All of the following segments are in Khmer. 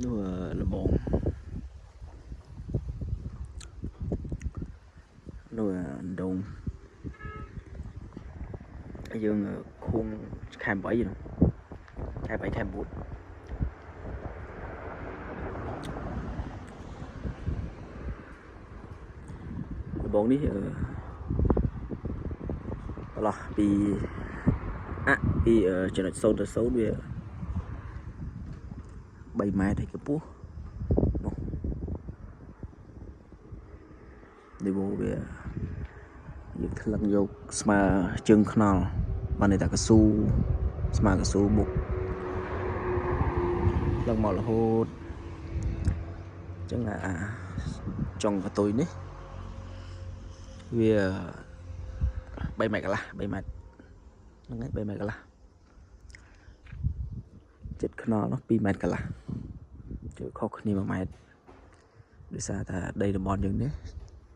នោះលបងនោះដងយើងខួងខែ8នោះខែ8ខែ9លបងនេះបន្លោះពីចំណុច0ទៅ0វា3ម៉ែត្រហើយកម្ពស់នោះនេះវាយើងថ្លឹងយកស្មើជើងខ្នល់បានន័យថាកស៊ូស្មើកស៊ូបុកឡើងមករហូតអញ្ចឹងចុងកតុយនេះវា3ម៉ែត្រកន្លះ3ម៉ែត្រហ្នឹងហើយ3ម៉ែត្រកន្លះចិត្តខ្នល់នោះ2ម៉ែត្រកន្លះជើខុសគ្នា1ម៉ែត្រដោយសារថាដីតំបន់យើងនេះ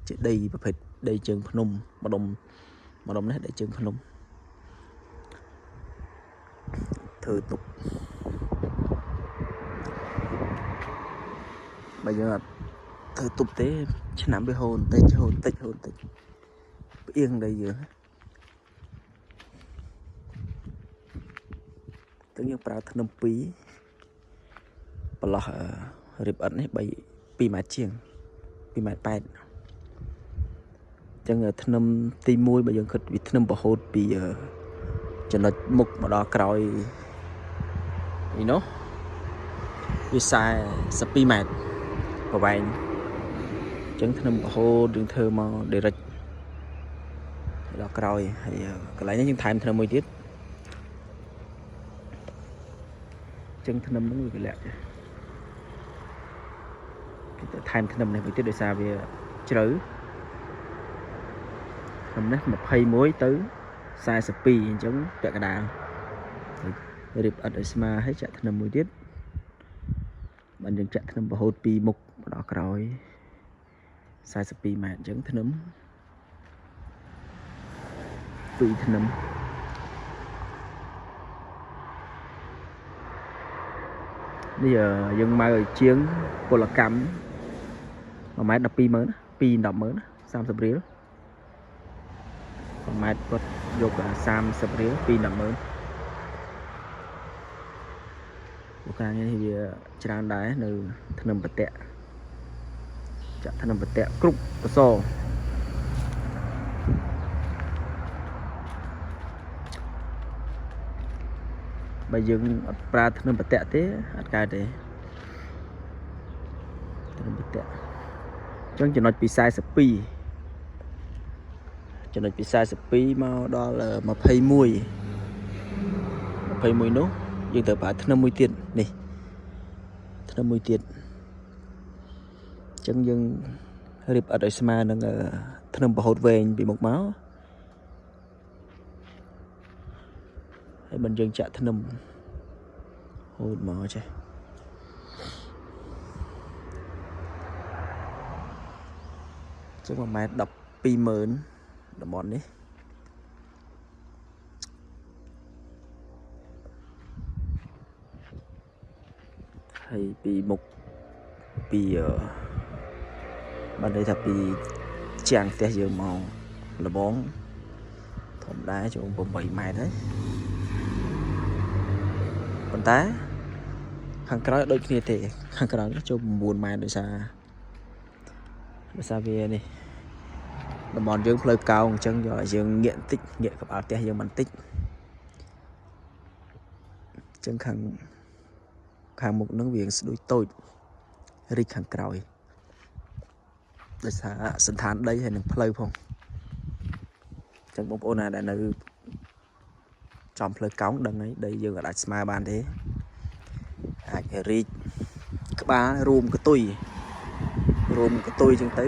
ជាដីប្រភេទដីជើងភ្នំម្ដុំនេះដីជើងភ្នំធ្វើទុកបើយើងអត់ធ្វើទុបទេឆ្នាំវាហូរបន្តិចផ្អៀងដីយើងទាំងយើងប្រើធ្នឹម2បន្លោះរៀបអិតនេះ2ម៉ែត្រជាង2ម៉ែត្រ8អញ្ចឹងធ្នឹមទី1បើយើងគិតពីធ្នឹមរហូតពីចំណុចមុខមកដល់ក្រោយនេះនោះវា42ម៉ែត្រប្រវែងអញ្ចឹងធ្នឹមរហូតយើងធ្វើមក direct ដល់ក្រោយហើយកន្លែងនេះយើងថែមធ្នឹមមួយទៀតអញ្ចឹងធ្នឹមហ្នឹងវាលាក់គេទៅថែមធ្នឹមនេះមួយទៀតដោយសារវាជ្រៅធ្នឹមនេះ21ទៅ42អញ្ចឹងពាក់កណ្ដាលរៀបអិតឲ្យស្មើហើយចាក់ធ្នឹមមួយទៀតបានយើងចាក់ធ្នឹមរហូតពីមុខមកដល់ក្រោយ42ម៉ែត្រអញ្ចឹងធ្នឹម2ធ្នឹមនេះយើងមកឲ្យជាងពលកម្ម1ម៉ែត្រ120000 210,000 30រៀល1ម៉ែត្រគាត់យក30រៀល210,000លោកការងារនេះវាច្រើនដែរនៅធ្នឹមបតៈចាក់ធ្នឹមបតៈគ្រប់កសបើយើងអត់ប្រើធ្នឹមបតៈទេអត់កើតទេធ្នឹមបតៈអញ្ចឹងចំណុចពី42មកដល់21នោះយើងត្រូវប្រើធ្នឹមមួយទៀតនេះធ្នឹមមួយទៀតអញ្ចឹងយើងរៀបអិតឲ្យស្មើនឹងធ្នឹមរហូតវែងពីមុខមកហើយមិនយើងចាក់ធ្នឹមហូតមកចេះចឹង1ម៉ែត្រ120000តំបន់នេះហើយពីមុខពីបានន័យថាពីជាងផ្ទះយើងមកលបងធម្មតាចូល8ម៉ែត្រហើយប៉ុន្តែខាងក្រោយដូចគ្នាទេខាងក្រោយចូល9ម៉ែត្រដោយសារវានេះតំបន់យើងផ្លូវកោងអញ្ចឹងយកឲ្យយើងងាកបន្តិចងាកក្បាលផ្ទះយើងបន្តិចអញ្ចឹងខាងមុខហ្នឹងវាស្ដួយតូចរីកខាងក្រោយដោយសារសន្តានដីហើយនឹងផ្លូវផងអញ្ចឹងបងប្អូនណាដែលនៅចំផ្លូវកោងដឹងហើយដីយើងអាចស្មើបានទេអាចរីកក្បាលរួមកតុយចឹងទៅ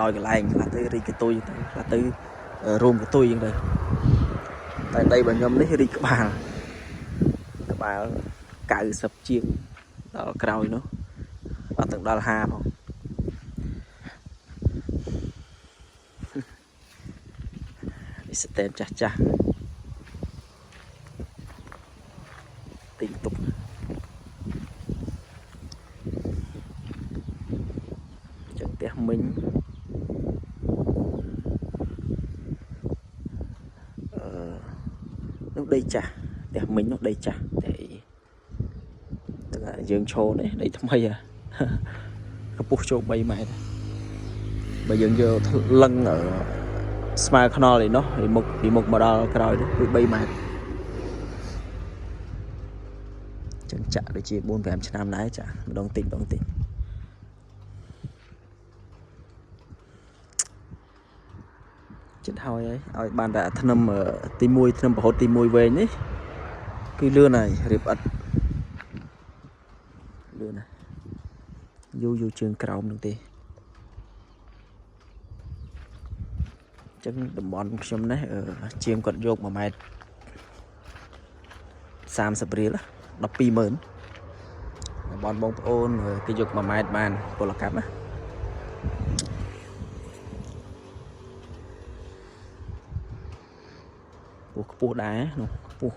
ដោយកន្លែងខ្លះទៅរីកកតុយទៅខ្លះទៅរួមកតុយចឹងទៅតែដីរបស់ខ្ញុំនេះរីកក្បាល90ជាងដល់ក្រោយនោះអត់ទាំងដល់50ផងនេះស្តែនចាស់ទិញទុក មិញនោះដីចាស់ផ្ទះមិញនោះដីចាស់តែយើងឈរនេះដីថ្មីកម្ពស់ចូល3ម៉ែត្របើយើងយកលឹងស្មើខ្នល់ឯនោះពីមុខមកដល់ក្រោយនោះគឺ3ម៉ែត្រចឹងចាក់ដូចជា 4-5 ឆ្នាំដែរចាក់ម្ដងតិចចិត្តហើយឲ្យបានតែធ្នឹមទី1ធ្នឹមប្រហូតទី1វែងនេះគឺលឿនហើយរៀបអិតលឿនណាយូរជើងក្រោមនឹងទេចឹងតំបន់ខ្ញុំនេះជាងគាត់យក1ម៉ែត្រ30រៀល120,000តំបន់បងប្អូនគេយក1ម៉ែត្របានពលកម្មណាខ្ពស់ដែរនោះខ្ពស់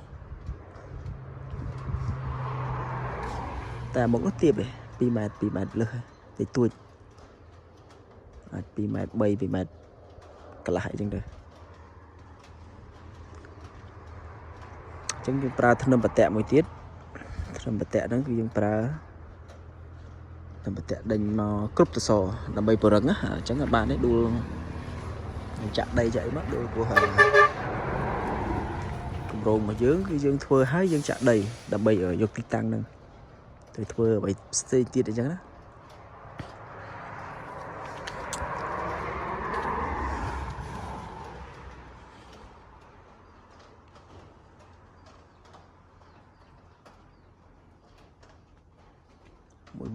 តែមកនោះទៀបទេ2ម៉ែត្រលើសតិចតួចអាច2ម៉ែត្រ3 2ម៉ែត្រកន្លះអីចឹងទៅចឹងយើងប្រើធ្នឹមបតៈមួយទៀតធ្នឹមបតៈហ្នឹងគឺយើងប្រើធ្នឹមបតៈដេញមកគ្រប់តសដើម្បីពរឹងណាអញ្ចឹងបាននេះដួលចាក់ដីចាក់អីមកដួលពោះហើយគម្រោងរបស់យើងគឺយើងធ្វើហើយយើងចាក់ដីដើម្បីយកទីតាំងហ្នឹងទៅធ្វើអ្វីផ្សេងទៀតអញ្ចឹងណា1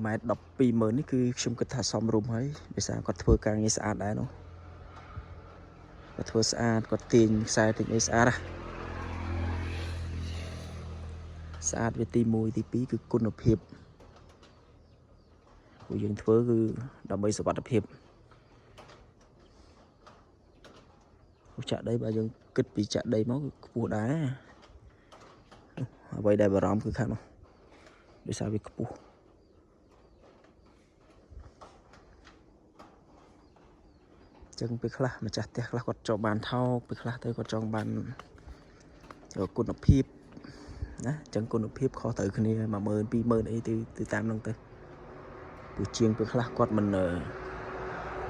ម៉ែត្រ12,000នេះគឺខ្ញុំគិតថាសមរម្យហើយដោយសារគាត់ធ្វើការងារស្អាតដែរនោះគាត់ធ្វើស្អាតគាត់ទាញខ្សែទាញអីស្អាតណាស្អាតវាទី1ទី2គឺគុណភាពពួកយើងធ្វើគឺដើម្បីសុវត្ថិភាពចាក់ដីបើយើងគិតពីចាក់ដីមកគឺខ្ពស់ដែរអ្វីដែលបារម្ភគឺខាងនោះដោយសារវាខ្ពស់ចឹងពេលខ្លះម្ចាស់ផ្ទះខ្លះគាត់ចង់បានថោកពេលខ្លះទៅគាត់ចង់បានគុណភាពណាចឹងគុណភាពខុសត្រូវគ្នា 10000 20000អីទៅតាមហ្នឹងទៅព្រោះជាងពេលខ្លះគាត់មិន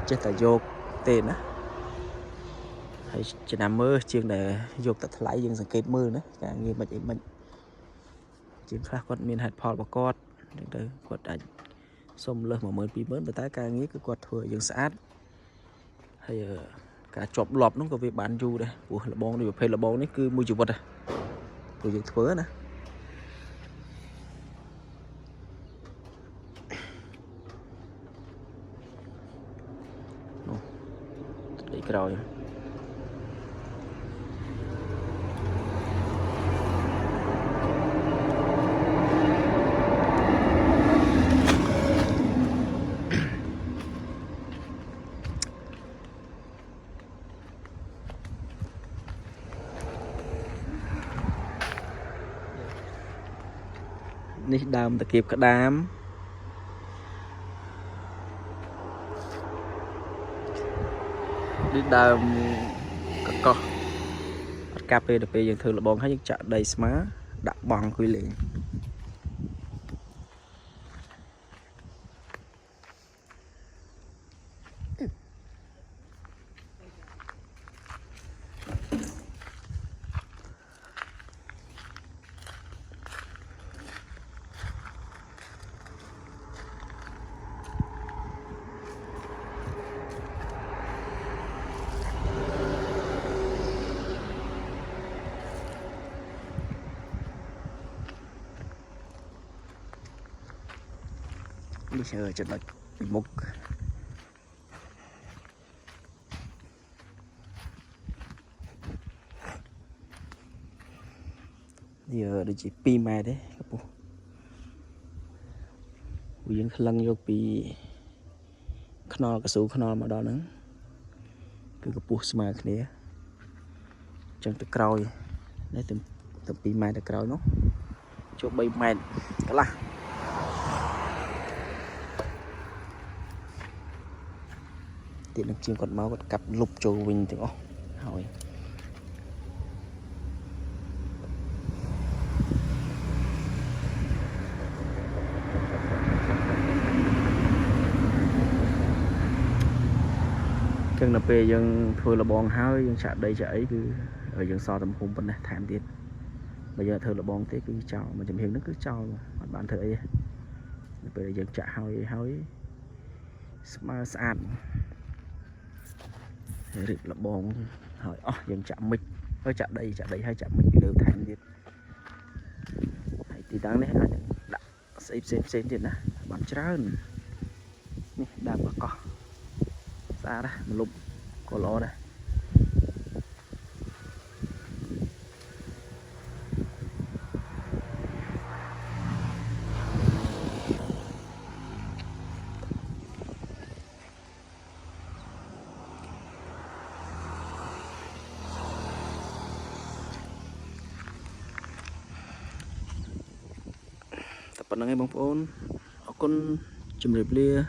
ចេះតែយកទេណាហើយចំណាំមើលជាងដែលយកតែថ្លៃយើងសង្កេតមើលណាការងារមិនអីមិនជាងខ្លះគាត់មានហេតុផលរបស់គាត់ចឹងទៅគាត់អាចសុំលើស 10000 20000ប៉ុន្តែការងារគឺគាត់ធ្វើយើងស្អាតហើយការជាប់លាប់នោះក៏វាបានយូរដែរព្រោះលបងនេះប្រភេទលបងនេះគឺមួយជីវិតព្រោះយើងធ្វើណានោះដីក្រោយនេះដើមតាគៀបក្តាមនេះដើមកកោះអត់កាប់ពេលទៅពេលយើងធ្វើលបងហើយយើងចាក់ដីស្មើដាក់បង់គួយលេងនេះចំណុចពីមុខវាដូចជា2ម៉ែត្រទេកំពស់វាយើងក្លឹងយកពីខ្នល់កស៊ូខ្នល់មកដល់ហ្នឹងគឺកម្ពស់ស្មើគ្នាអញ្ចឹងទៅក្រោយនេះទៅ2ម៉ែត្រទៅក្រោយនោះចូល3ម៉ែត្រកន្លះ tiện được chiên còn máu còn cặp lục trâu vinh thì hỏi chân là về dân thôi là bòn háo dân chạm đây chợ ấy cứ ở dân so tầm hôm bên này thảm tiền bây giờ thơ là bòn thế cứ chào mà chấm hiền nó cứ chào mà bạn thợ ấy bây giờ dân chạ hỏi hỏi smart rịp là bòn hỏi dân chạm mic với chạm đây hay chạm mic đều thảm tiền thì đáng đấy đã xem tiền nè bạn trơn nè đang có co xa đây một lúc có ló đây tập bản năng bóng phôn ở con chùm rệp lia